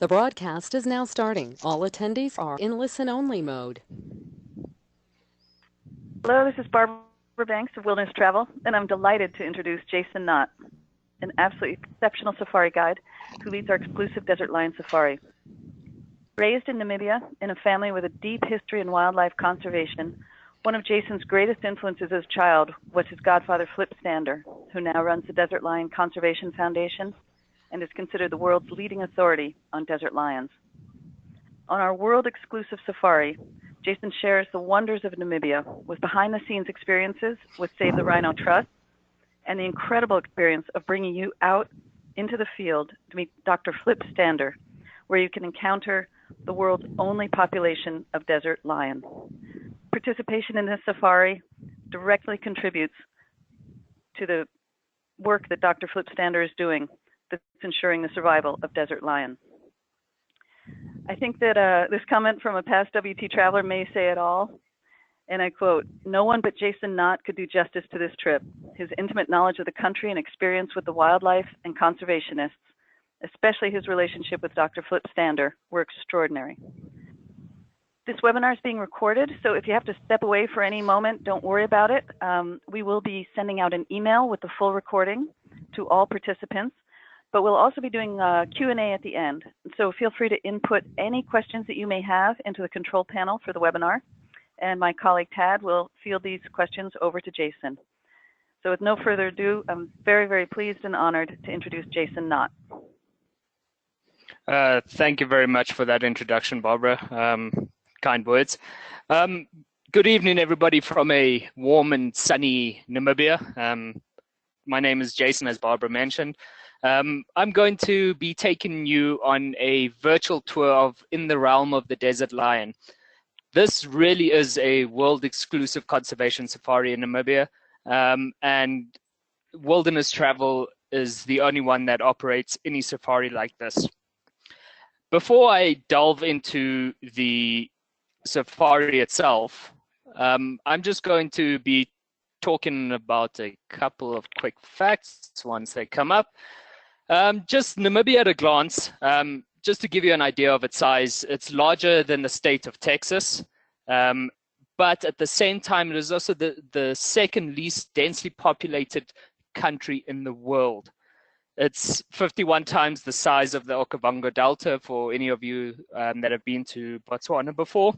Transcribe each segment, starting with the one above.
The broadcast is now starting. All attendees are in listen-only mode. Hello, this is Barbara Banks of Wilderness Travel, and I'm delighted to introduce Jason Nott, an absolutely exceptional safari guide who leads our exclusive desert lion safari. Raised in Namibia in a family with a deep history in wildlife conservation, one of Jason's greatest influences as a child was his godfather Flip Stander, who now runs the Desert Lion Conservation Foundation and is considered the world's leading authority on desert lions. On our world-exclusive safari, Jason shares the wonders of Namibia with behind-the-scenes experiences with Save the Rhino Trust and the incredible experience of bringing you out into the field to meet Dr. Flip Stander, where you can encounter the world's only population of desert lion. Participation in this safari directly contributes to the work that Dr. Flip Stander is doing that's ensuring the survival of desert lion. I think that this comment from a past WT traveler may say it all, and I quote, "No one but Jason Nott could do justice to this trip. His intimate knowledge of the country and experience with the wildlife and conservationists, especially his relationship with Dr. Flip Stander, were extraordinary." This webinar is being recorded, so if you have to step away for any moment, don't worry about it. We will be sending out an email with the full recording to all participants, but we'll also be doing Q&A at the end. So feel free to input any questions that you may have into the control panel for the webinar, and my colleague Tad will field these questions over to Jason. So with no further ado, I'm very, very pleased and honored to introduce Jason Nott. Thank you very much for that introduction, Barbara. Kind words. Good evening, everybody, from a warm and sunny Namibia. My name is Jason, as Barbara mentioned. I'm going to be taking you on a virtual tour of In the Realm of the Desert Lion. This really is a world-exclusive conservation safari in Namibia, and Wilderness Travel is the only one that operates any safari like this. Before I delve into the safari itself, I'm just going to be talking about a couple of quick facts once they come up. Just Namibia at a glance, just to give you an idea of its size, it's larger than the state of Texas, but at the same time, it is also the second least densely populated country in the world. It's 51 times the size of the Okavango Delta for any of you that have been to Botswana before,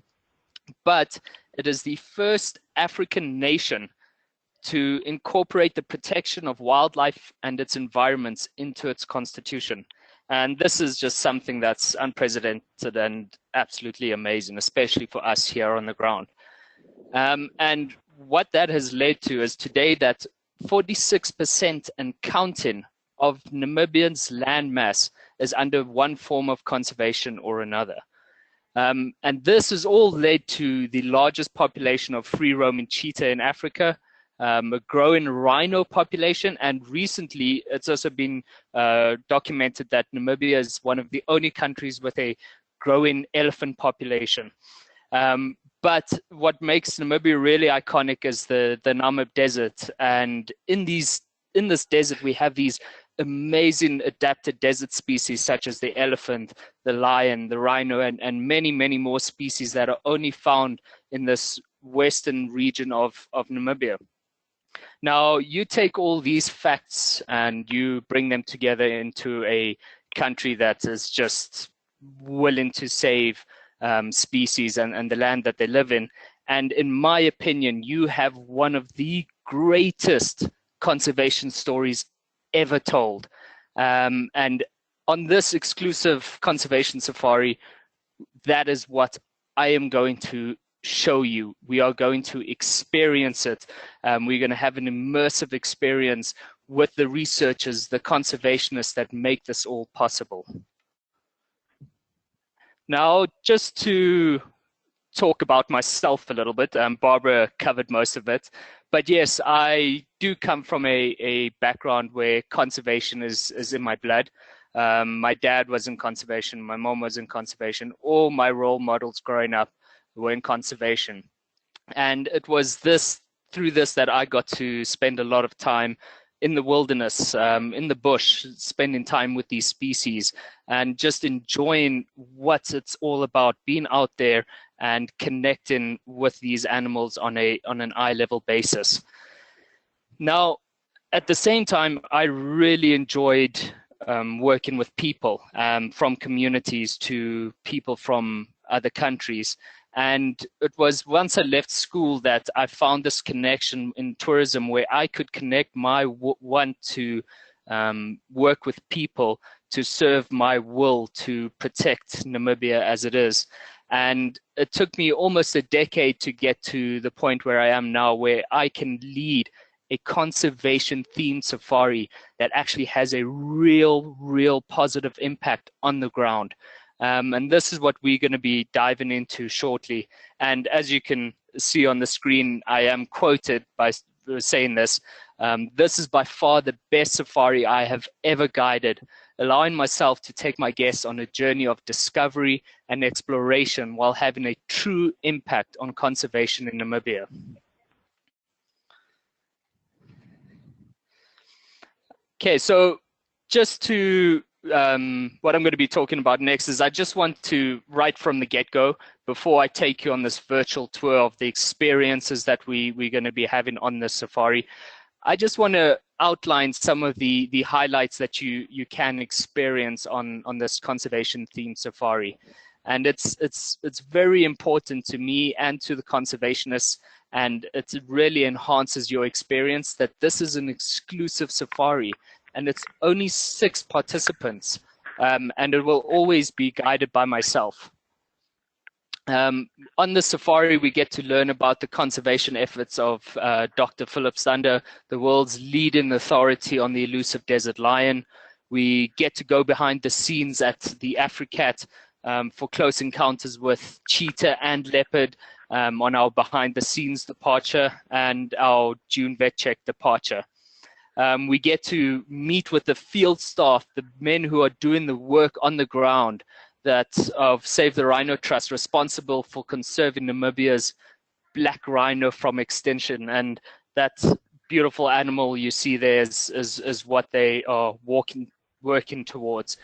but it is the first African nation to incorporate the protection of wildlife and its environments into its constitution. And this is just something that's unprecedented and absolutely amazing, especially for us here on the ground. And what that has led to is today that 46% and counting of Namibians' land mass is under one form of conservation or another. And this has all led to the largest population of free roaming cheetah in Africa, a growing rhino population, and recently it's also been documented that Namibia is one of the only countries with a growing elephant population. But what makes Namibia really iconic is the Namib Desert, and in this desert we have these amazing adapted desert species such as the elephant, the lion, the rhino, and many, many more species that are only found in this western region of Namibia. Now, you take all these facts and you bring them together into a country that is just willing to save species and the land that they live in. And in my opinion, you have one of the greatest conservation stories ever told. And on this exclusive conservation safari, that is what I am going to show you. We are going to experience it. We're going to have an immersive experience with the researchers, the conservationists that make this all possible. Now, just to talk about myself a little bit, Barbara covered most of it, but yes, I do come from a background where conservation is in my blood. My dad was in conservation, my mom was in conservation, all my role models growing up were in conservation. And it was through this that I got to spend a lot of time in the wilderness, in the bush, spending time with these species and just enjoying what it's all about, being out there and connecting with these animals on an eye level basis. Now, at the same time, I really enjoyed working with people, from communities to people from other countries. And it was once I left school that I found this connection in tourism where I could connect my want to work with people to serve my will to protect Namibia as it is. And it took me almost a decade to get to the point where I am now, where I can lead a conservation themed safari that actually has a real positive impact on the ground. And this is what we're going to be diving into shortly. And as you can see on the screen, I am quoted by saying this. This is by far the best safari I have ever guided, allowing myself to take my guests on a journey of discovery and exploration while having a true impact on conservation in Namibia. Okay, so just to what I'm going to be talking about next is I just want to, right from the get-go, before I take you on this virtual tour of the experiences that we're going to be having on this safari, I just want to outline some of the highlights that you can experience on this conservation-themed safari. And it's very important to me and to the conservationists, and it really enhances your experience that this is an exclusive safari. And it's only 6 participants, and it will always be guided by myself. On the safari, we get to learn about the conservation efforts of Dr. Philip Sander, the world's leading authority on the elusive desert lion. We get to go behind the scenes at the Africat for close encounters with cheetah and leopard on our behind the scenes departure and our June vet check departure. We get to meet with the field staff, the men who are doing the work on the ground that of Save the Rhino Trust, responsible for conserving Namibia's black rhino from extinction. And that beautiful animal you see there is what they are working towards.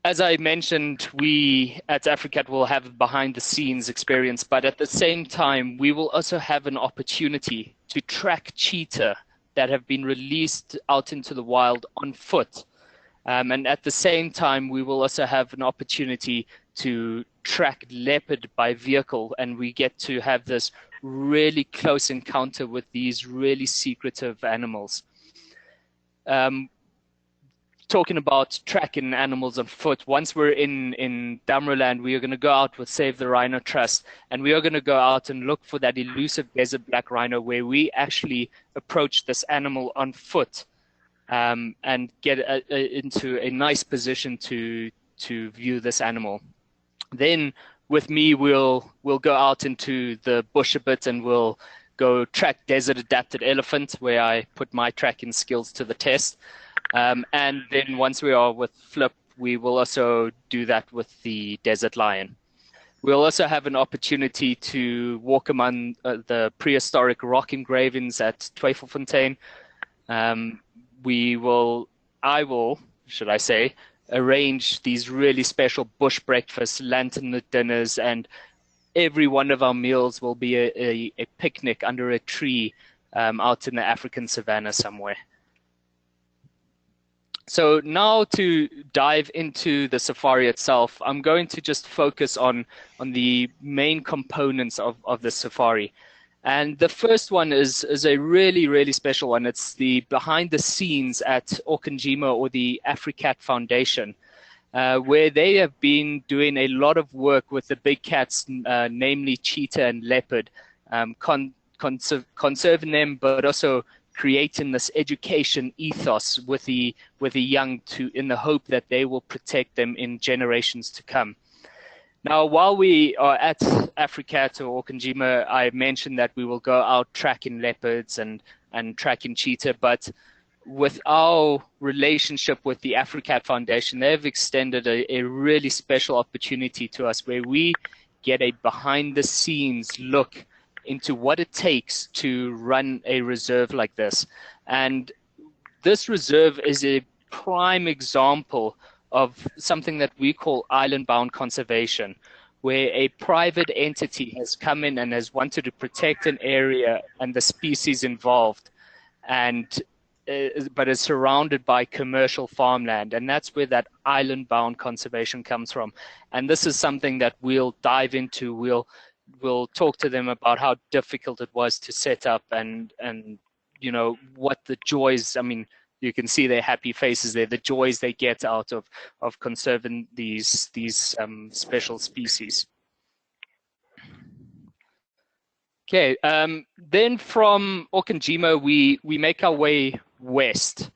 As I mentioned, we at Africat will have a behind-the-scenes experience, but at the same time, we will also have an opportunity to track cheetah that have been released out into the wild on foot. And at the same time, we will also have an opportunity to track leopard by vehicle, and we get to have this really close encounter with these really secretive animals. Talking about tracking animals on foot, once we're in Damroland, we are going to go out with Save the Rhino Trust, and we are going to go out and look for that elusive desert black rhino, where we actually approach this animal on foot and get into a nice position to view this animal. Then with me, we'll go out into the bush a bit, and we'll go track desert adapted elephant, where I put my tracking skills to the test. And then once we are with Flip, we will also do that with the desert lion. We'll also have an opportunity to walk among the prehistoric rock engravings at Twyfelfontein. I will, should I say, arrange these really special bush breakfasts, lantern dinners, and every one of our meals will be a picnic under a tree out in the African savannah somewhere. So now to dive into the safari itself, I'm going to just focus on the main components of the safari. And the first one is a really special one. It's the behind the scenes at Auchinjima, or the Africat Foundation, where they have been doing a lot of work with the big cats, namely cheetah and leopard, conserving them, but also creating this education ethos with the young, in the hope that they will protect them in generations to come. Now, while we are at Africat or Auchinjima, I mentioned that we will go out tracking leopards and tracking cheetah, but with our relationship with the Africat Foundation, they've extended a really special opportunity to us, where we get a behind the scenes look into what it takes to run a reserve like this. And this reserve is a prime example of something that we call island-bound conservation, where a private entity has come in and has wanted to protect an area and the species involved, and but is surrounded by commercial farmland, and that's where that island-bound conservation comes from. And this is something that we'll dive into. We'll talk to them about how difficult it was to set up, and you know what the joys. I mean, you can see their happy faces there. The joys they get out of conserving these special species. Okay, then from Okajima, we make our way west,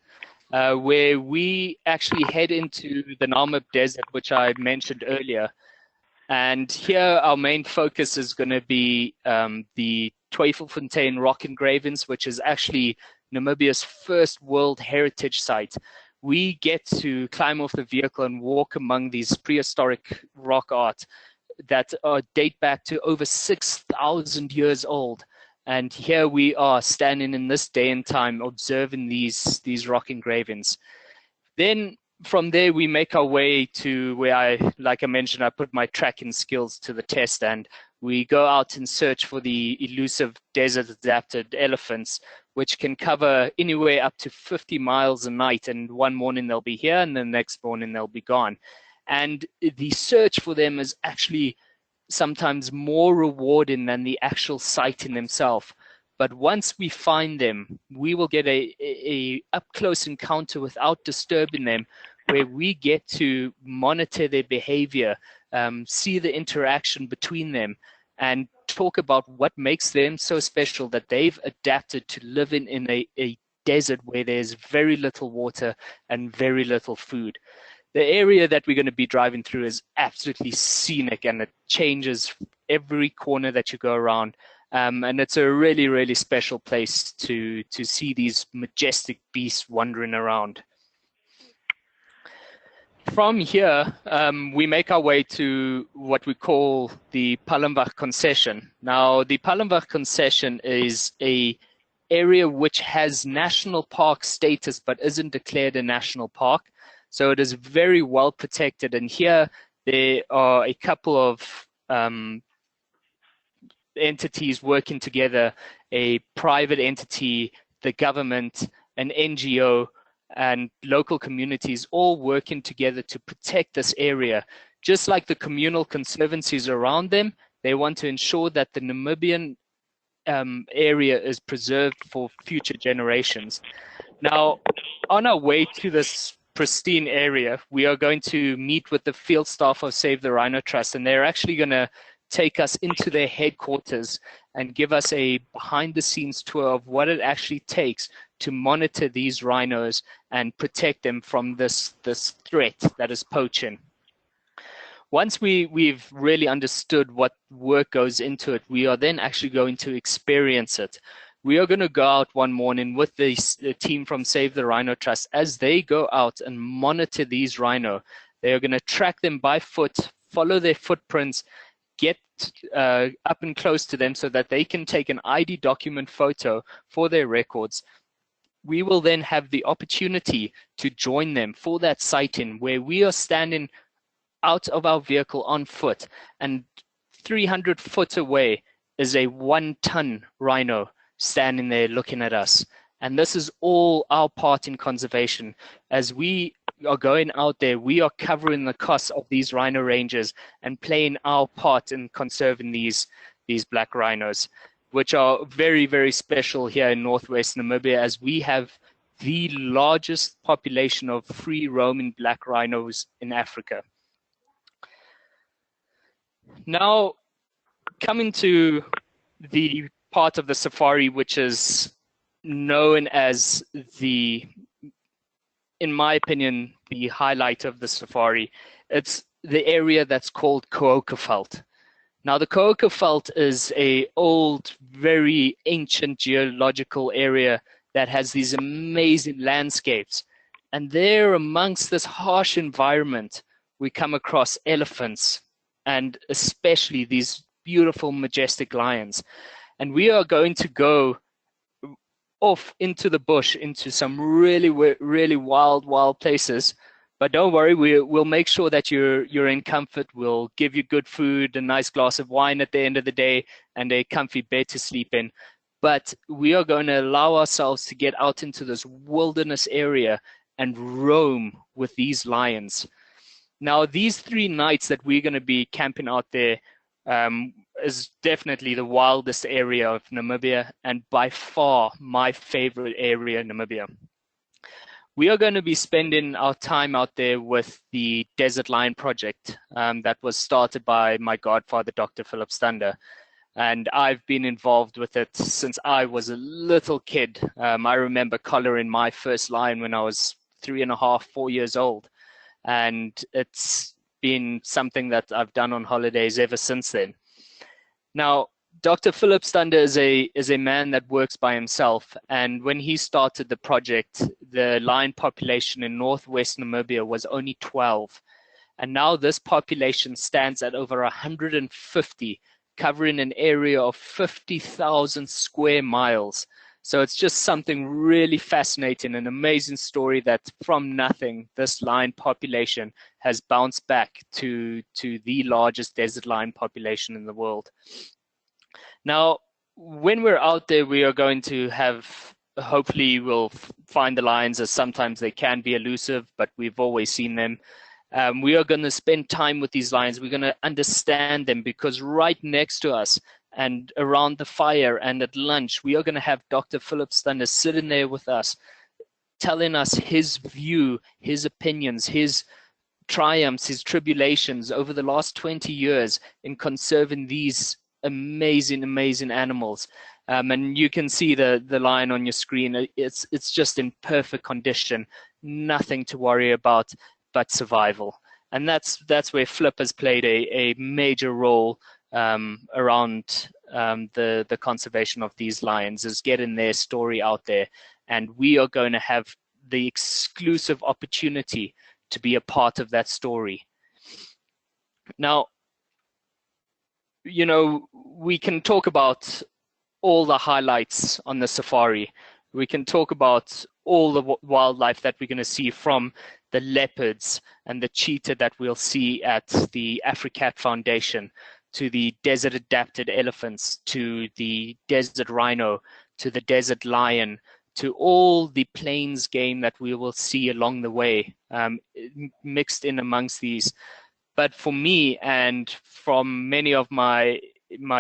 where we actually head into the Namib Desert, which I mentioned earlier. And here our main focus is going to be the Tweefontein rock engravings, which is actually Namibia's first World Heritage Site. We get to climb off the vehicle and walk among these prehistoric rock art that date back to over 6,000 years old. And here we are standing in this day and time observing these rock engravings. Then from there we make our way to where like I mentioned, I put my tracking skills to the test, and we go out and search for the elusive desert adapted elephants, which can cover anywhere up to 50 miles a night. And one morning they'll be here and the next morning they'll be gone. And the search for them is actually sometimes more rewarding than the actual sighting themselves. But once we find them, we will get a up-close encounter without disturbing them, where we get to monitor their behavior, see the interaction between them, and talk about what makes them so special that they've adapted to living in a desert where there's very little water and very little food. The area that we're going to be driving through is absolutely scenic, and it changes every corner that you go around. And it's a really, really special place to see these majestic beasts wandering around. From here, we make our way to what we call the Palembang concession. Now, the Palembang concession is an area which has national park status but isn't declared a national park. So it is very well protected. And here there are a couple of entities working together, a private entity, the government, an NGO, and local communities all working together to protect this area. Just like the communal conservancies around them, they want to ensure that the Namibian area is preserved for future generations. Now, on our way to this pristine area, we are going to meet with the field staff of Save the Rhino Trust, and they're actually going to take us into their headquarters and give us a behind-the-scenes tour of what it actually takes to monitor these rhinos and protect them from this threat that is poaching. Once we've really understood what work goes into it, we are then actually going to experience it. We are going to go out one morning with the team from Save the Rhino Trust. As they go out and monitor these rhino, they are going to track them by foot, follow their footprints, get up and close to them so that they can take an ID document photo for their records. We will then have the opportunity to join them for that sighting, where we are standing out of our vehicle on foot, and 300 foot away is a 1-ton rhino standing there looking at us. And this is all our part in conservation. As we are going out there, we are covering the costs of these rhino ranges and playing our part in conserving these black rhinos, which are very, very special here in northwest Namibia, as we have the largest population of free roaming black rhinos in Africa. Now, coming to the part of the safari which is known as in my opinion, the highlight of the safari, it's the area that's called Kookeveld. Now, the Kookeveld is an old, very ancient geological area that has these amazing landscapes. And there, amongst this harsh environment, we come across elephants, and especially these beautiful, majestic lions. and we are going to go off into the bush, into some really wild places. But don't worry, we'll make sure that you're in comfort. We'll give you good food, a nice glass of wine at the end of the day, and a comfy bed to sleep in. But we are going to allow ourselves to get out into this wilderness area and roam with these lions. Now, these 3 nights that we're going to be camping out there is definitely the wildest area of Namibia, and by far my favorite area in Namibia. We are going to be spending our time out there with the Desert Lion Project that was started by my godfather, Dr. Philip Stander. And I've been involved with it since I was a little kid. I remember collaring my first lion when I was 3.5, 4 years old. And it's been something that I've done on holidays ever since then. Now, Dr. Philip Stander is a man that works by himself, and when he started the project, the lion population in northwest Namibia was only 12, and now this population stands at over 150, covering an area of 50,000 square miles. So it's just something really fascinating, an amazing story that from nothing, this lion population has bounced back to the largest desert lion population in the world. Now, when we're out there, we are going to have, hopefully we'll find the lions, as sometimes they can be elusive, but we've always seen them. We are going to spend time with these lions. We're going to understand them, because right next to us and around the fire and at lunch, we are going to have Dr. Philip Stander sitting there with us, telling us his view, his opinions, his triumphs, his tribulations over the last 20 years in conserving these amazing animals. And you can see the lion on your screen. It's just in perfect condition, nothing to worry about but survival. And that's where Flip has played a major role around the conservation of these lions, is getting their story out there. And we are going to have the exclusive opportunity to be a part of that story. Now, you know, we can talk about all the highlights on the safari. We can talk about all the wildlife that we're going to see, from the leopards and the cheetah that we'll see at the Africat Foundation, to the desert adapted elephants, to the desert rhino, to the desert lion, to all the plains game that we will see along the way, mixed in amongst these. But for me, and from many of my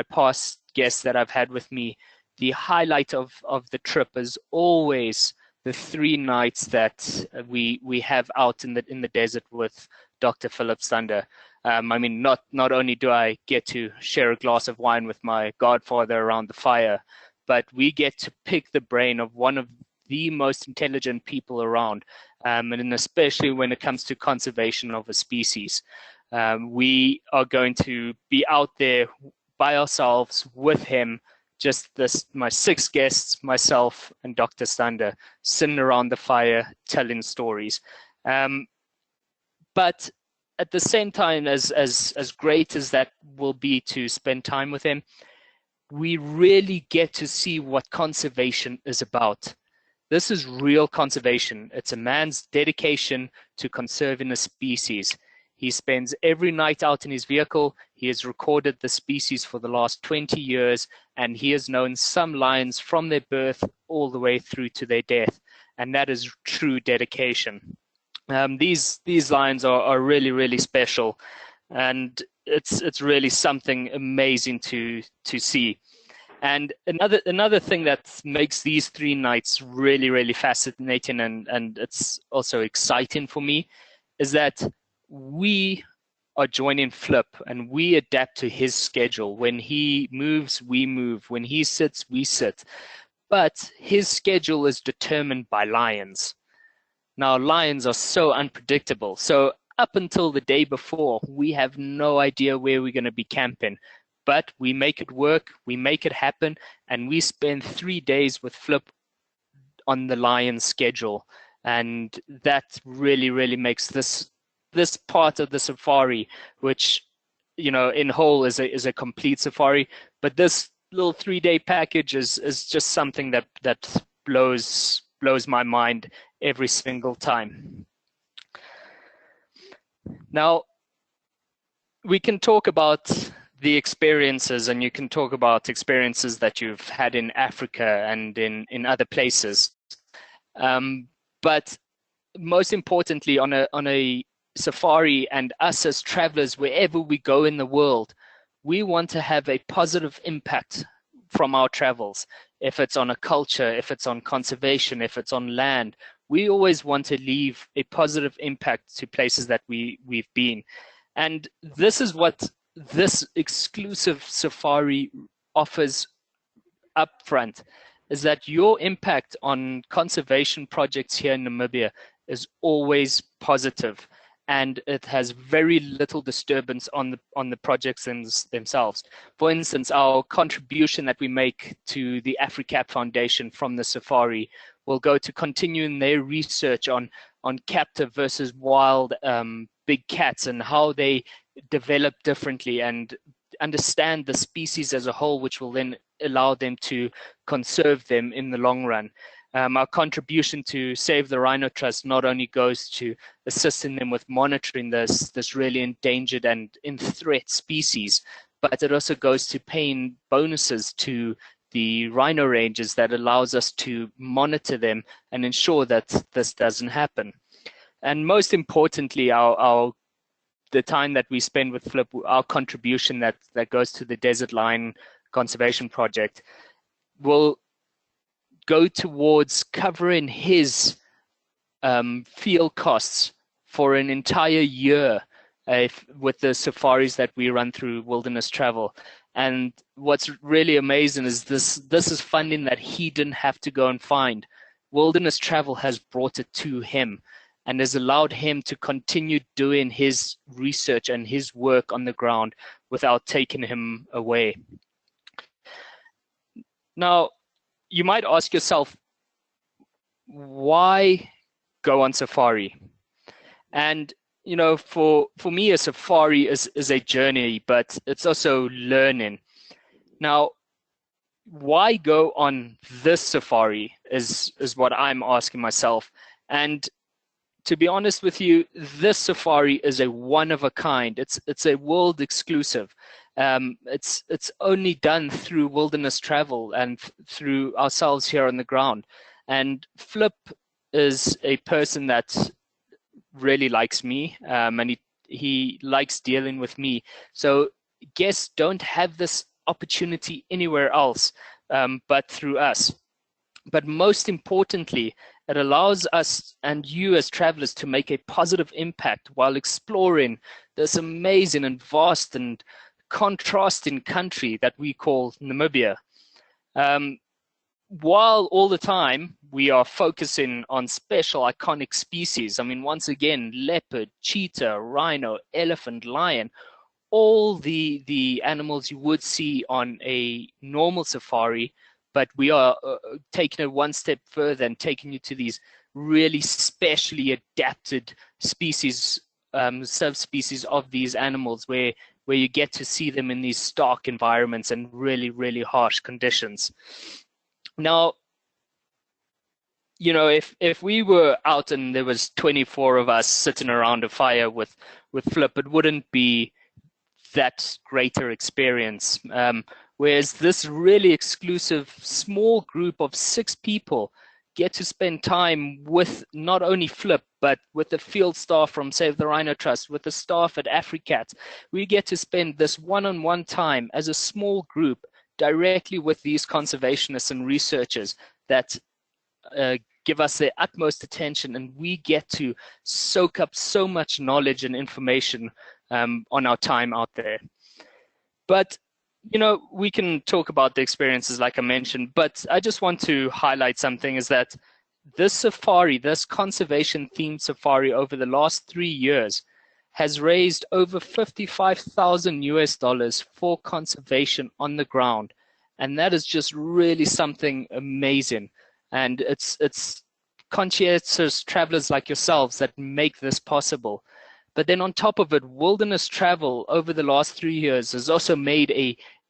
past guests that I've had with me, the highlight of the trip is always the 3 nights that we have out in the desert with Dr. Philip Stander. I mean, not only do I get to share a glass of wine with my godfather around the fire, but we get to pick the brain of one of the most intelligent people around, and especially when it comes to conservation of a species. We are going to be out there by ourselves with him, just my 6 guests, myself and Dr. Stander, sitting around the fire telling stories. But at the same time, as great as that will be to spend time with him, we really get to see what conservation is about. This is real conservation. It's a man's dedication to conserving a species. He spends every night out in his vehicle. He has recorded the species for the last 20 years, and he has known some lions from their birth all the way through to their death. And that is true dedication. These lions are really special, and it's really something amazing to see. And another thing that makes these 3 nights really fascinating, and it's also exciting for me, is that we are joining Flip, and we adapt to his schedule. When he moves, we move. When he sits, we sit. But his schedule is determined by lions. Now, lions are so unpredictable. So up until the day before, we have no idea where we're going to be camping. But we make it work, we make it happen, and we spend 3 days with Flip on the lion schedule. And that really makes this part of the safari, which, you know, in whole is a complete safari, but this little 3-day package is just something that blows my mind every single time. Now, we can talk about the experiences, and you can talk about experiences that you've had in Africa and in other places. But most importantly, on a safari, and us as travelers, wherever we go in the world, we want to have a positive impact from our travels. If it's on a culture, if it's on conservation, if it's on land, we always want to leave a positive impact to places that we've been. And this is what this exclusive safari offers up front, is that your impact on conservation projects here in Namibia is always positive, and it has very little disturbance on the projects themselves. For instance, our contribution that we make to the AfriCap Foundation from the safari will go to continuing their research on captive versus wild big cats, and how they develop differently, and understand the species as a whole, which will then allow them to conserve them in the long run. Our contribution to Save the Rhino Trust not only goes to assisting them with monitoring this really endangered and in threat species, but it also goes to paying bonuses to the rhino rangers that allows us to monitor them and ensure that this doesn't happen. And most importantly, the time that we spend with Flip, our contribution that goes to the Desert Lion Conservation Project, will go towards covering his field costs for an entire year with the safaris that we run through Wilderness Travel. And what's really amazing is this is funding that he didn't have to go and find. Wilderness Travel has brought it to him and has allowed him to continue doing his research and his work on the ground without taking him away. Now, you might ask yourself, why go on safari? And you know, for me, a safari is a journey, but it's also learning. Now, why go on this safari is what I'm asking myself. And to be honest with you, this safari is a one of a kind. It's a world exclusive. It's only done through Wilderness Travel and through ourselves here on the ground. And Flip is a person that really likes me, and he likes dealing with me. So guests don't have this opportunity anywhere else but through us. But most importantly, it allows us and you as travelers to make a positive impact while exploring this amazing and vast and contrasting country that we call Namibia. While all the time we are focusing on special iconic species, I mean, once again, leopard, cheetah, rhino, elephant, lion, all the animals you would see on a normal safari, but we are taking it one step further and taking you to these really specially adapted species, subspecies of these animals, where you get to see them in these stark environments and really, really harsh conditions. Now, you know, if we were out and there was 24 of us sitting around a fire with Flip, it wouldn't be that greater experience. Whereas this really exclusive small group of 6 people get to spend time with not only Flip, but with the field staff from Save the Rhino Trust, with the staff at AfriCat. We get to spend this one-on-one time as a small group directly with these conservationists and researchers that give us their utmost attention, and we get to soak up so much knowledge and information on our time out there. But you know, we can talk about the experiences like I mentioned, but I just want to highlight something, is that this safari, this conservation themed safari over the last 3 years has raised over $55,000 for conservation on the ground. And that is just really something amazing. And it's conscientious travelers like yourselves that make this possible. But then on top of it, Wilderness Travel over the last 3 years has also made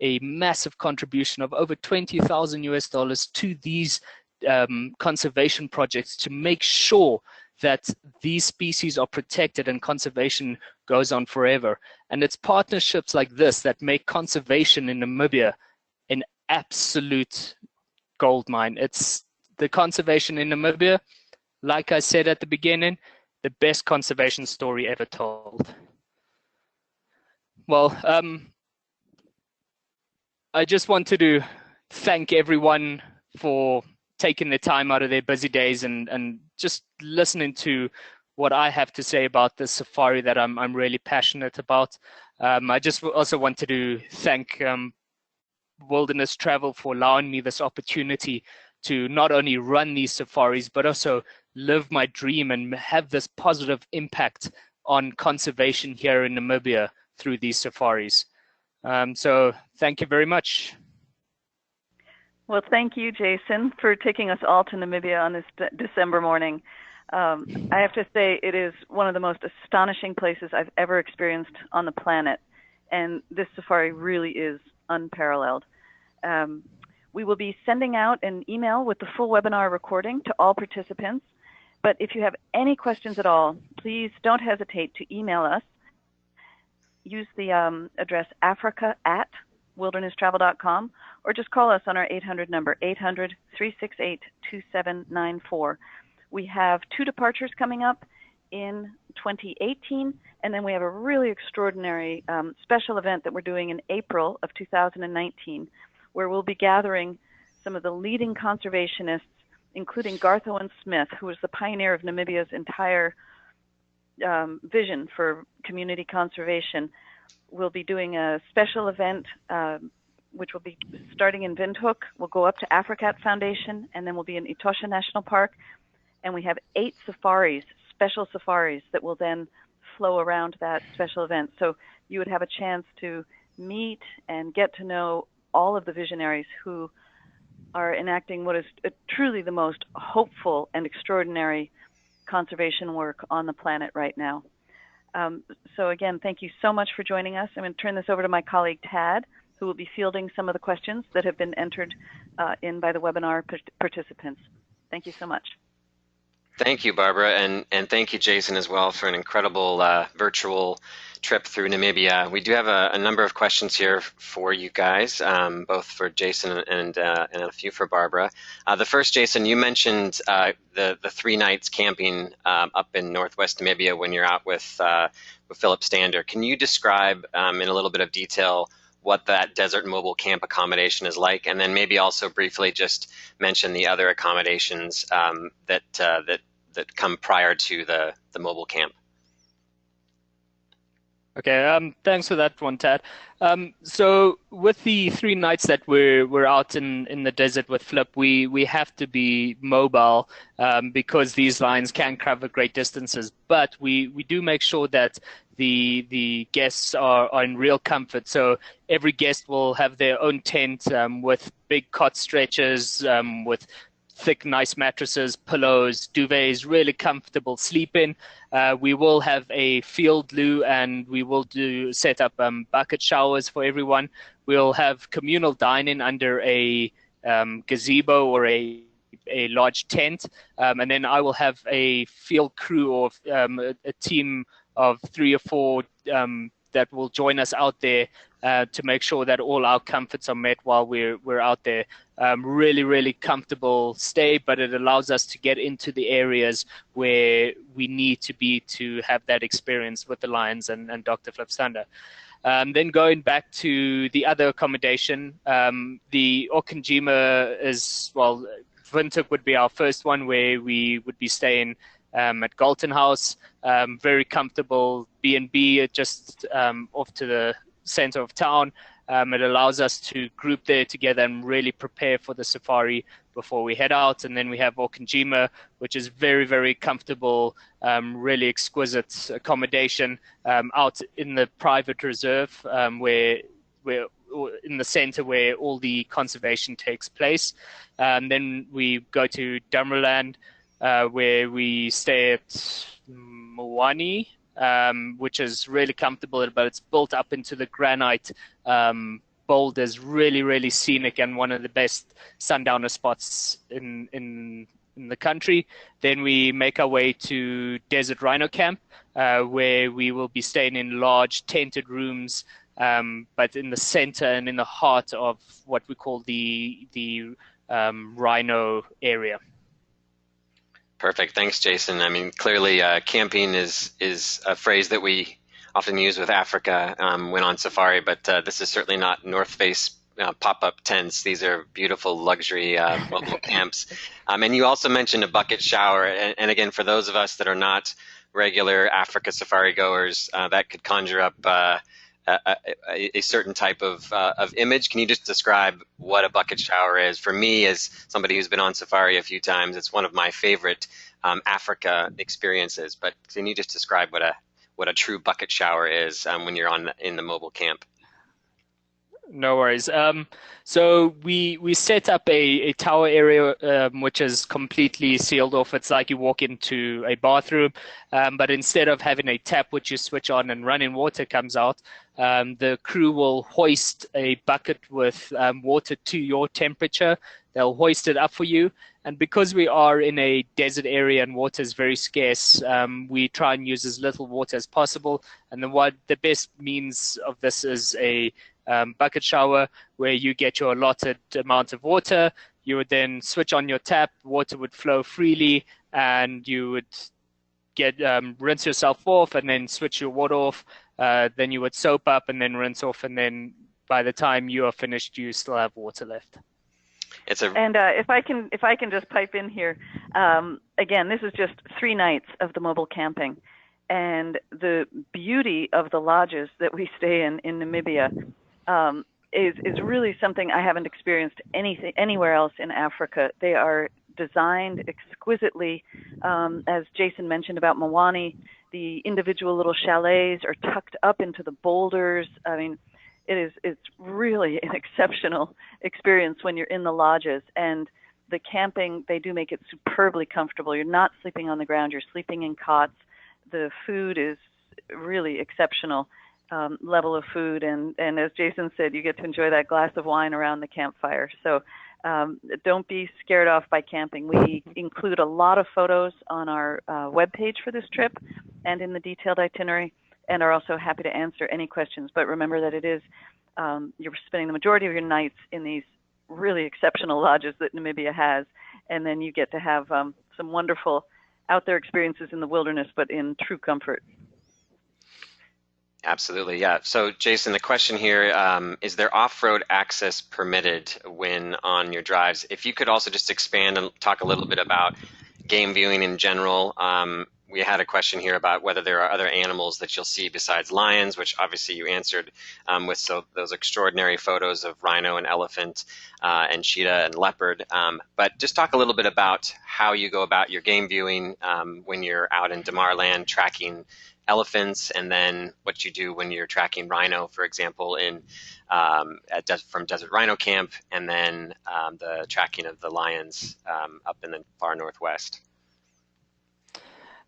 a massive contribution of over $20,000 to these conservation projects to make sure that these species are protected and conservation goes on forever. And it's partnerships like this that make conservation in Namibia an absolute gold mine. It's the conservation in Namibia, like I said at the beginning, the best conservation story ever told. Well, I just wanted to thank everyone for taking the time out of their busy days and just listening to what I have to say about the safari that I'm really passionate about. I just also wanted to thank Wilderness Travel for allowing me this opportunity to not only run these safaris, but also live my dream and have this positive impact on conservation here in Namibia through these safaris. So thank you very much. Well, thank you, Jason, for taking us all to Namibia on this December morning. I have to say it is one of the most astonishing places I've ever experienced on the planet, and this safari really is unparalleled. We will be sending out an email with the full webinar recording to all participants, but if you have any questions at all, please don't hesitate to email us. Use the address africa@wildernesstravel.com, or just call us on our 800 number, 800-368-2794. We have 2 departures coming up in 2018, and then we have a really extraordinary special event that we're doing in April of 2019, where we'll be gathering some of the leading conservationists, including Garth Owen Smith, who was the pioneer of Namibia's entire vision for community conservation. We'll be doing a special event which will be starting in Windhoek. We'll go up to Africat Foundation, and then we'll be in Etosha National Park. And we have 8 safaris, special safaris, that will then flow around that special event. So you would have a chance to meet and get to know all of the visionaries who are enacting what is truly the most hopeful and extraordinary conservation work on the planet right now. So again, thank you so much for joining us. I'm going to turn this over to my colleague Tad, who will be fielding some of the questions that have been entered in by the webinar participants. Thank you so much. Thank you, Barbara, and thank you, Jason, as well, for an incredible virtual trip through Namibia. We do have a number of questions here for you guys, both for Jason and a few for Barbara. The first, Jason, you mentioned the 3 nights camping up in northwest Namibia when you're out with Philip Stander. Can you describe in a little bit of detail what that desert mobile camp accommodation is like, and then maybe also briefly just mention the other accommodations that come prior to the mobile camp? Okay, thanks for that one, Tad. So with the 3 nights that we're out in the desert with Flip, we have to be mobile because these lines can cover great distances. But we do make sure that the guests are in real comfort. So every guest will have their own tent with big cot stretchers, with thick, nice mattresses, pillows, duvets, really comfortable sleeping. We will have a field loo, and we will set up bucket showers for everyone. We'll have communal dining under a gazebo or a large tent, and then I will have a field crew or a team of 3 or 4 that will join us out there to make sure that all our comforts are met while we're out there. Really, really comfortable stay, but it allows us to get into the areas where we need to be to have that experience with the lions and Dr. Flip Stander. Then going back to the other accommodation, the Okindjima is, well, Windhoek would be our first one, where we would be staying at Galton House. Very comfortable B&B just off to the center of town. It allows us to group there together and really prepare for the safari before we head out. And then we have Okindjima, which is very, very comfortable, really exquisite accommodation out in the private reserve, where in the center where all the conservation takes place. Then we go to Dummerland, where we stay at Mwani, which is really comfortable, but it's built up into the granite boulders, really scenic, and one of the best sundowner spots in the country. Then we make our way to Desert Rhino Camp, where we will be staying in large tented rooms, but in the center and in the heart of what we call the rhino area. Perfect. Thanks, Jason. I mean, clearly camping is a phrase that we often use with Africa when on safari, but this is certainly not North Face pop-up tents. These are beautiful luxury mobile camps. And you also mentioned a bucket shower. And again, for those of us that are not regular Africa safari goers, that could conjure up a certain type of image. Can you just describe what a bucket shower is? For me, as somebody who's been on safari a few times, it's one of my favorite Africa experiences. But can you just describe what a true bucket shower is when you're in the mobile camp? No worries. So we set up a tower area which is completely sealed off. It's like you walk into a bathroom, but instead of having a tap which you switch on and running water comes out, the crew will hoist a bucket with water to your temperature. They'll hoist it up for you. And because we are in a desert area and water is very scarce, we try and use as little water as possible. And the best means of this is a bucket shower, where you get your allotted amount of water. You would then switch on your tap, water would flow freely, and you would get rinse yourself off and then switch your water off. Then you would soap up and then rinse off, and then by the time you are finished, you still have water left. And if I can just pipe in here, again, this is just 3 nights of the mobile camping, and the beauty of the lodges that we stay in Namibia is really something I haven't experienced anywhere else in Africa. They are designed exquisitely, as Jason mentioned about Mawani. The individual little chalets are tucked up into the boulders. I mean, it's really an exceptional experience when you're in the lodges. And the camping, they do make it superbly comfortable. You're not sleeping on the ground. You're sleeping in cots. The food is really exceptional. Level of food, and as Jason said, you get to enjoy that glass of wine around the campfire. So don't be scared off by camping. We include a lot of photos on our webpage for this trip and in the detailed itinerary, and are also happy to answer any questions. But remember that it is you're spending the majority of your nights in these really exceptional lodges that Namibia has, and then you get to have some wonderful out there experiences in the wilderness, but in true comfort. Absolutely, yeah. So, Jason, the question here, is there off-road access permitted when on your drives? If you could also just expand and talk a little bit about game viewing in general. We had a question here about whether there are other animals that you'll see besides lions, which obviously you answered with those extraordinary photos of rhino and elephant and cheetah and leopard. But just talk a little bit about how you go about your game viewing when you're out in Damarland tracking elephants, and then what you do when you're tracking rhino, for example, from Desert Rhino Camp, and then the tracking of the lions up in the far northwest.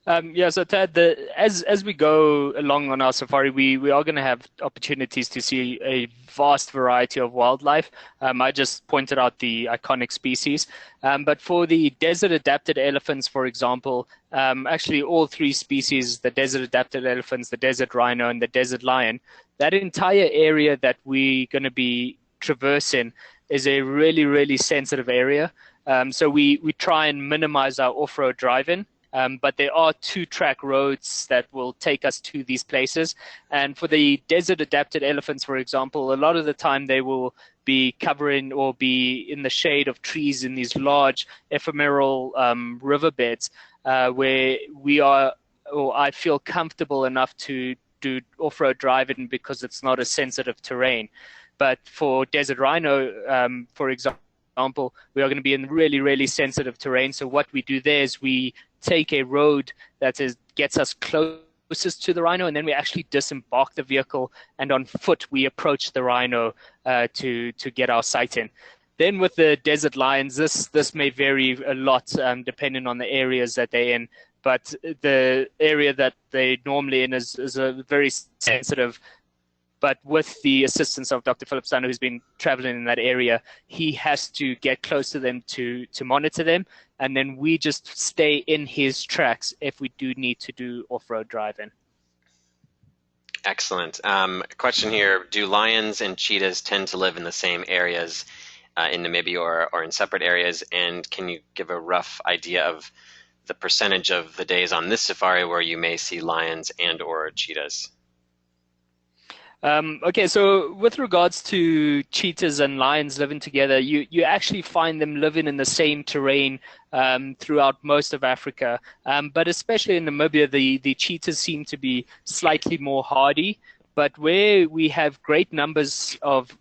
Yeah, so Ted, as we go along on our safari, we are going to have opportunities to see a vast variety of wildlife. I just pointed out the iconic species. But for the desert-adapted elephants, for example, actually all 3 species, the desert-adapted elephants, the desert rhino, and the desert lion, that entire area that we're going to be traversing is a really sensitive area. So we try and minimize our off-road driving. But there are 2-track roads that will take us to these places. And for the desert-adapted elephants, for example, a lot of the time they will be covering or be in the shade of trees in these large ephemeral riverbeds where we are, or I feel comfortable enough to do off-road driving because it's not a sensitive terrain. But for desert rhino, for example, we are going to be in really sensitive terrain. So what we do there is we take a road that gets us closest to the rhino, and then we actually disembark the vehicle, and on foot we approach the rhino to get our sight in. Then with the desert lions, this may vary a lot depending on the areas that they're in, but the area that they're normally in is a very sensitive but with the assistance of Dr. Philip Stander, who's been traveling in that area, he has to get close to them to monitor them, and then we just stay in his tracks if we do need to do off-road driving. Excellent. Question here, do lions and cheetahs tend to live in the same areas in Namibia or in separate areas? And can you give a rough idea of the percentage of the days on this safari where you may see lions and or cheetahs? Okay, so with regards to cheetahs and lions living together, you actually find them living in the same terrain throughout most of Africa, but especially in Namibia, the cheetahs seem to be slightly more hardy. But where we have great numbers of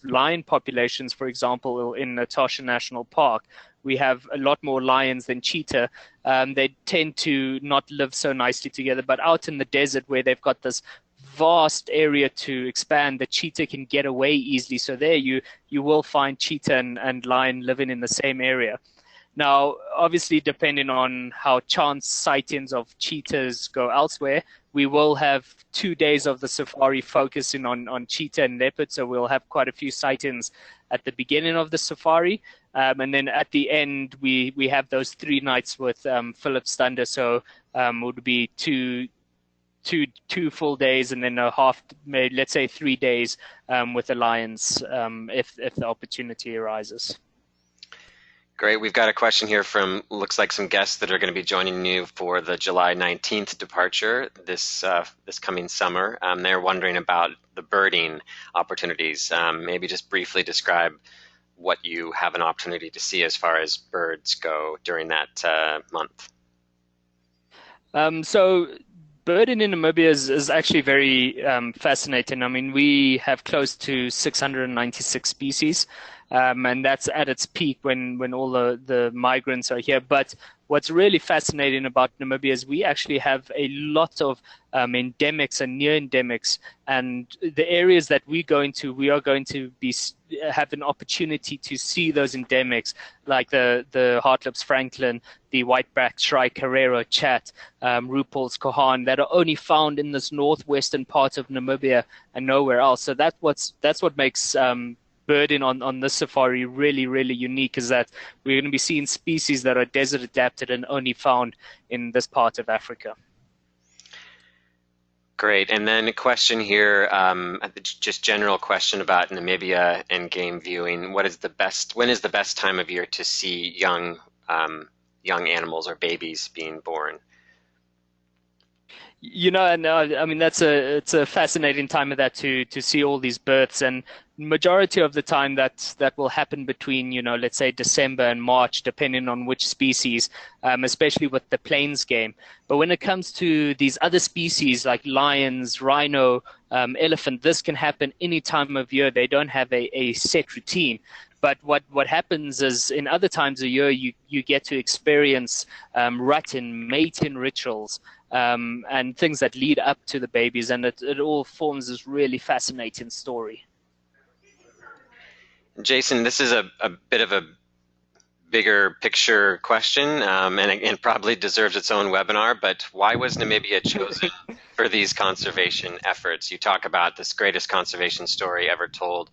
lion populations, for example, in Natasha National Park, we have a lot more lions than cheetah. They tend to not live so nicely together, but out in the desert where they've got this vast area to expand, the cheetah can get away easily. So there you will find cheetah and lion living in the same area. Now, obviously, depending on how chance sightings of cheetahs go elsewhere, we will have 2 days of the safari focusing on cheetah and leopard. So we'll have quite a few sightings at the beginning of the safari. And then at the end, we have those 3 nights with Philip Stander. So it would be two full days and then a half, maybe, let's say 3 days with the lions if the opportunity arises. Great. We've got a question here from, looks like some guests that are going to be joining you for the July 19th departure this coming summer. They're wondering about the birding opportunities. Maybe just briefly describe what you have an opportunity to see as far as birds go during that month. So birding in Namibia is actually very fascinating. I mean, we have close to 696 species. And that's at its peak when all the migrants are here. But what's really fascinating about Namibia is we actually have a lot of endemics and near endemics. And the areas that we are going to have an opportunity to see those endemics, like the Hartlips Franklin, the white-backed shrike, Herero chat, Rupaul's Kohan, that are only found in this northwestern part of Namibia and nowhere else. So that's what makes birding on this safari really, really unique, is that we're going to be seeing species that are desert adapted and only found in this part of Africa. Great. And then a question here, just general question about Namibia and game viewing. When is the best time of year to see young animals or babies being born? You know, and I mean, it's a fascinating time of that to see all these births, and majority of the time that will happen between, let's say December and March, depending on which species, especially with the plains game. But when it comes to these other species like lions, rhino, elephant, this can happen any time of year. They don't have a set routine. But what happens is in other times of year, you get to experience rut and mating rituals, and things that lead up to the babies, and it all forms this really fascinating story. Jason, this is a bit of a bigger picture question, and probably deserves its own webinar, but why was Namibia chosen for these conservation efforts? You talk about this greatest conservation story ever told.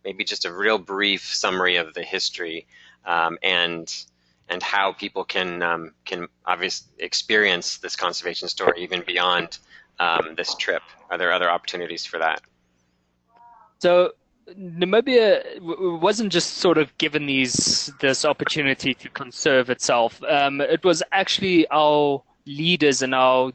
Maybe just a real brief summary of the history, and how people can obviously experience this conservation story even beyond this trip. Are there other opportunities for that? So Namibia wasn't just sort of given this opportunity to conserve itself. It was actually our leaders and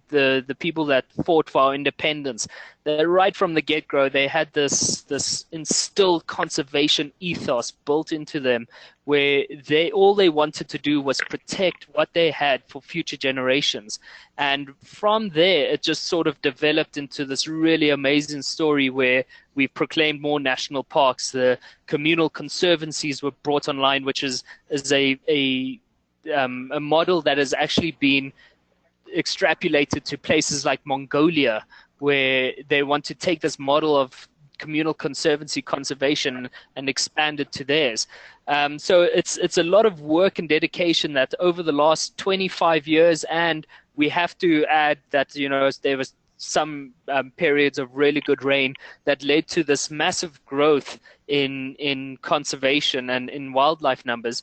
the people that fought for our independence, that right from the get-go, they had this instilled conservation ethos built into them, where all they wanted to do was protect what they had for future generations. And from there, it just sort of developed into this really amazing story where we proclaimed more national parks. The communal conservancies were brought online, which is a model that has actually been extrapolated to places like Mongolia, where they want to take this model of communal conservancy conservation and expand it to theirs. So it's a lot of work and dedication that over the last 25 years, and we have to add that there was some periods of really good rain that led to this massive growth in conservation and in wildlife numbers.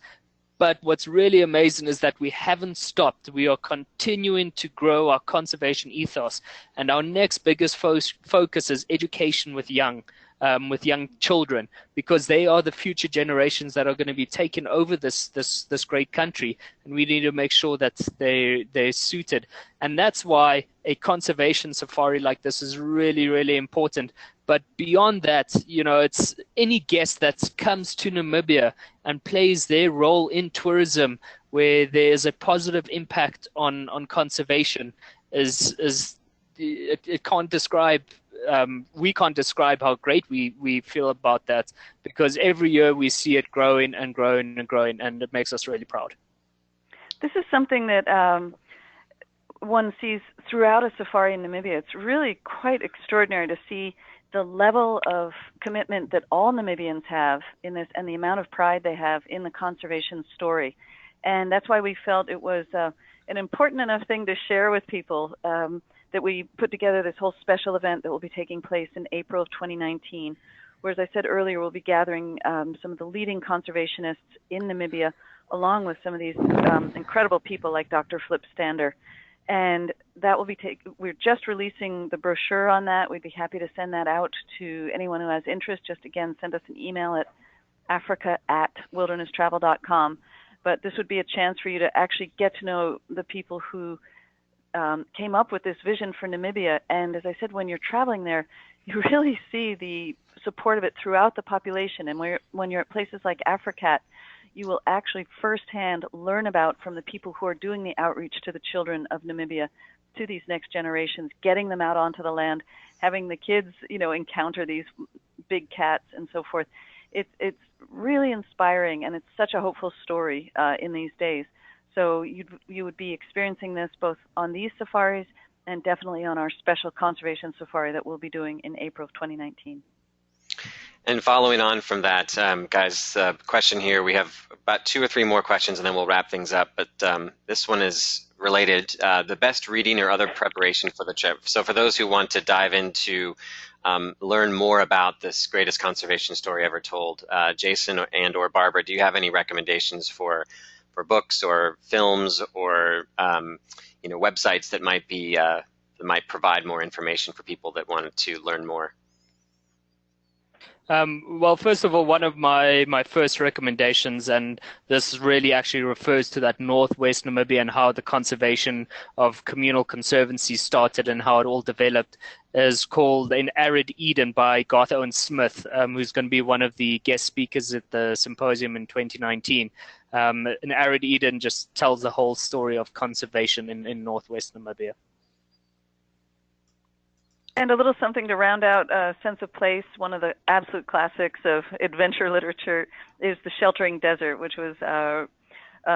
But what's really amazing is that we haven't stopped. We are continuing to grow our conservation ethos. And our next biggest focus is education with young children, because they are the future generations that are going to be taking over this great country. And we need to make sure that they're suited. And that's why a conservation safari like this is really, really important. But beyond that, it's any guest that comes to Namibia and plays their role in tourism where there's a positive impact on conservation it can't describe, we can't describe how great we feel about that, because every year we see it growing and growing and growing, and it makes us really proud. This is something that one sees throughout a safari in Namibia. It's really quite extraordinary to see the level of commitment that all Namibians have in this, and the amount of pride they have in the conservation story. And that's why we felt it was an important enough thing to share with people, that we put together this whole special event that will be taking place in April of 2019, where, as I said earlier, we'll be gathering some of the leading conservationists in Namibia, along with some of these incredible people like Dr. Flip Stander. And that will be we're just releasing the brochure on that. We'd be happy to send that out to anyone who has interest. Just, again, send us an email at africa@wildernesstravel.com. But this would be a chance for you to actually get to know the people who came up with this vision for Namibia. And as I said, when you're traveling there, you really see the support of it throughout the population. And when you're at places like Africat, you will actually firsthand learn about from the people who are doing the outreach to the children of Namibia, to these next generations, getting them out onto the land, having the kids, encounter these big cats and so forth. It's really inspiring, and it's such a hopeful story in these days. So you would be experiencing this both on these safaris and definitely on our special conservation safari that we'll be doing in April of 2019. And following on from that, guys, question here. We have about 2 or 3 more questions, and then we'll wrap things up. But this one is related. The best reading or other preparation for the trip. So for those who want to dive into, learn more about this greatest conservation story ever told, Jason and or Barbara, do you have any recommendations for books or films or websites that might provide more information for people that want to learn more? Well, first of all, one of my first recommendations, and this really actually refers to that northwest Namibia and how the conservation of communal conservancies started and how it all developed, is called An Arid Eden by Garth Owen Smith, who's going to be one of the guest speakers at the symposium in 2019. An Arid Eden just tells the whole story of conservation in northwest Namibia. And a little something to round out Sense of Place. One of the absolute classics of adventure literature is The Sheltering Desert, which was a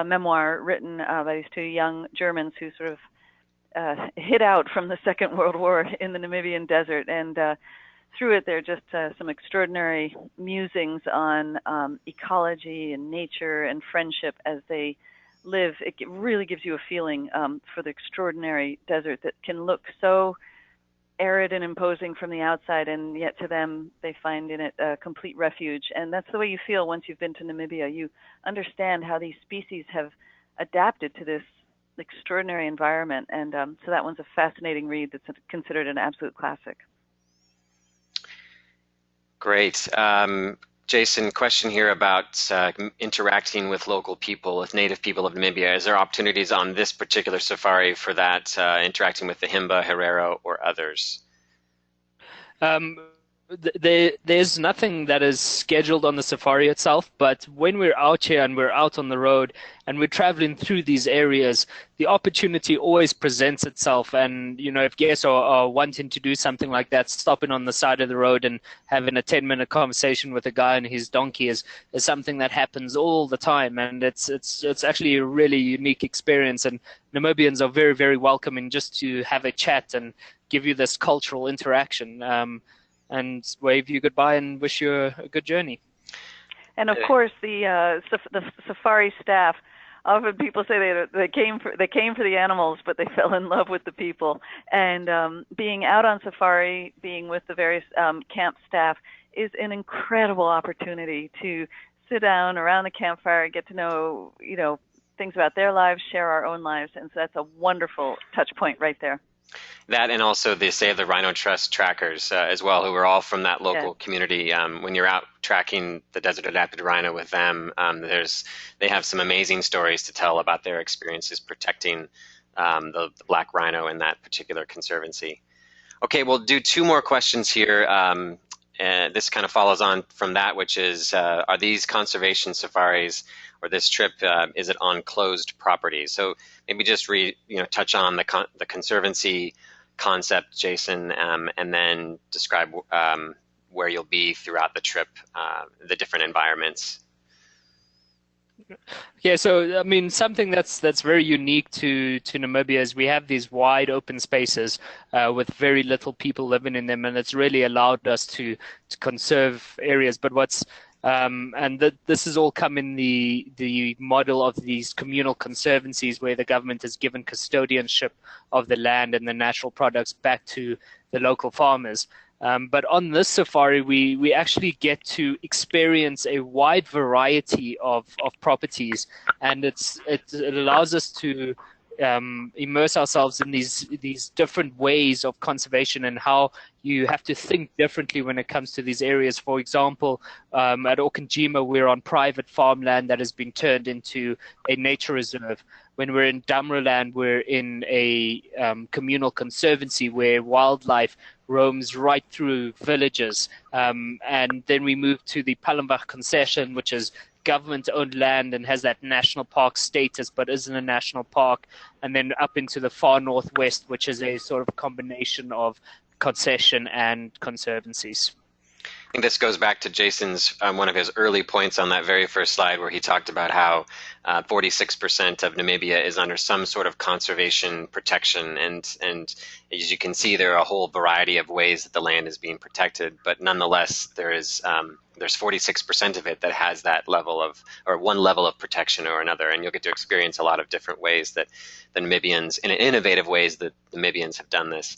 memoir written by these 2 young Germans who sort of hid out from the Second World War in the Namibian desert. And through it, there are just some extraordinary musings on ecology and nature and friendship as they live. It really gives you a feeling for the extraordinary desert that can look so arid and imposing from the outside, and yet to them they find in it a complete refuge. And that's the way you feel once you've been to Namibia. You understand how these species have adapted to this extraordinary environment, and so that one's a fascinating read that's considered an absolute classic. Great. Jason, question here about interacting with local people, with native people of Namibia. Is there opportunities on this particular safari for that, interacting with the Himba, Herero, or others? There's nothing that is scheduled on the safari itself, but when we're out here and we're out on the road and we're traveling through these areas, the opportunity always presents itself. And, if guests are wanting to do something like that, stopping on the side of the road and having a 10-minute conversation with a guy and his donkey is something that happens all the time. And it's actually a really unique experience. And Namibians are very, very welcoming just to have a chat and give you this cultural interaction. And wave you goodbye and wish you a good journey. And of course, the safari staff often people say they came for the animals, but they fell in love with the people. And being out on safari, being with the various camp staff, is an incredible opportunity to sit down around the campfire, get to know, things about their lives, share our own lives, and so that's a wonderful touch point right there. That, and also the Save the Rhino Trust trackers as well, who are all from that local community. When you're out tracking the desert adapted rhino with them, they have some amazing stories to tell about their experiences protecting the black rhino in that particular conservancy. Okay, we'll do two more questions here. This kind of follows on from that, which is, are these conservation safaris or this trip, is it on closed property? So maybe just touch on the conservancy concept, Jason, and then describe where you'll be throughout the trip, the different environments. Yeah, so I mean, something that's very unique to Namibia is we have these wide open spaces with very little people living in them, and it's really allowed us to conserve areas. But this has all come in the model of these communal conservancies where the government has given custodianship of the land and the natural products back to the local farmers. But on this safari, we actually get to experience a wide variety of properties, and it allows us to immerse ourselves in these different ways of conservation and how you have to think differently when it comes to these areas. For example, at Okajima, we're on private farmland that has been turned into a nature reserve. When we're in Damraland, we're in a communal conservancy where wildlife roams right through villages. And then we move to the Palembang concession, which is government-owned land and has that national park status but isn't a national park. And then up into the far northwest, which is a sort of combination of concession and conservancies. I think this goes back to Jason's one of his early points on that very first slide, where he talked about how 46% of Namibia is under some sort of conservation protection, and as you can see, there are a whole variety of ways that the land is being protected. But nonetheless, there's 46% of it that has that level of, or one level of protection or another, and you'll get to experience a lot of different ways that the Namibians, in innovative ways that the Namibians have done this.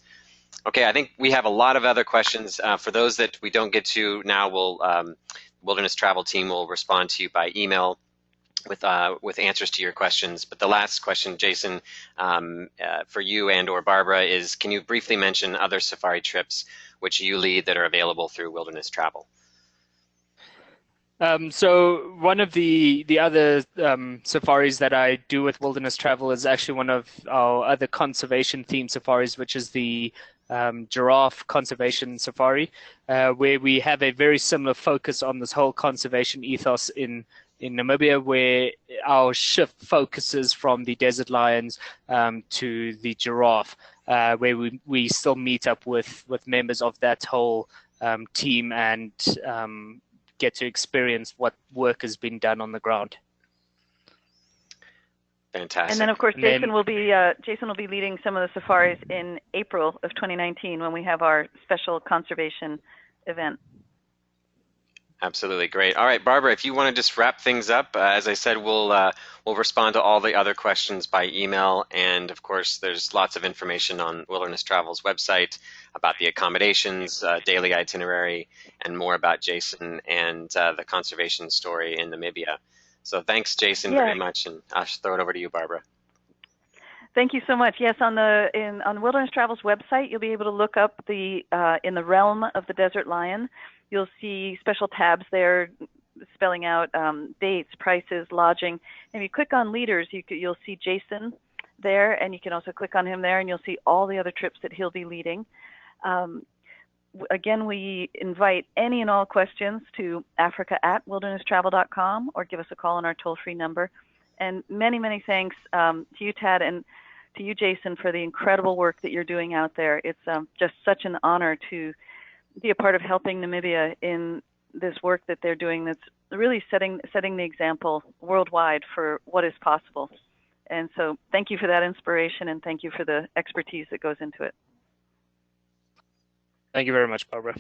Okay, I think we have a lot of other questions. For those that we don't get to now, Wilderness Travel team will respond to you by email with answers to your questions. But the last question, Jason, for you and or Barbara is, can you briefly mention other safari trips which you lead that are available through Wilderness Travel? So one of the other safaris that I do with Wilderness Travel is actually one of our other conservation themed safaris, which is the giraffe conservation safari, where we have a very similar focus on this whole conservation ethos in Namibia, where our shift focuses from the desert lions to the giraffe, where we still meet up with members of that whole team and get to experience what work has been done on the ground. Fantastic. And then, of course, Jason will be leading some of the safaris in April of 2019 when we have our special conservation event. Absolutely, great. All right, Barbara, if you want to just wrap things up, as I said, we'll respond to all the other questions by email, and of course, there's lots of information on Wilderness Travel's website about the accommodations, daily itinerary, and more about Jason and the conservation story in Namibia. So thanks, Jason, very much, and I'll just throw it over to you, Barbara. Thank you so much. Yes, on Wilderness Travel's website, you'll be able to look up in the realm of the desert lion. You'll see special tabs there spelling out dates, prices, lodging. And if you click on leaders, you'll see Jason there, and you can also click on him there, and you'll see all the other trips that he'll be leading. Again, we invite any and all questions to africa@wildernesstravel.com or give us a call on our toll-free number. And many, many thanks to you, Tad, and to you, Jason, for the incredible work that you're doing out there. It's just such an honor to be a part of helping Namibia in this work that they're doing that's really setting the example worldwide for what is possible. And so thank you for that inspiration, and thank you for the expertise that goes into it. Thank you very much, Barbara.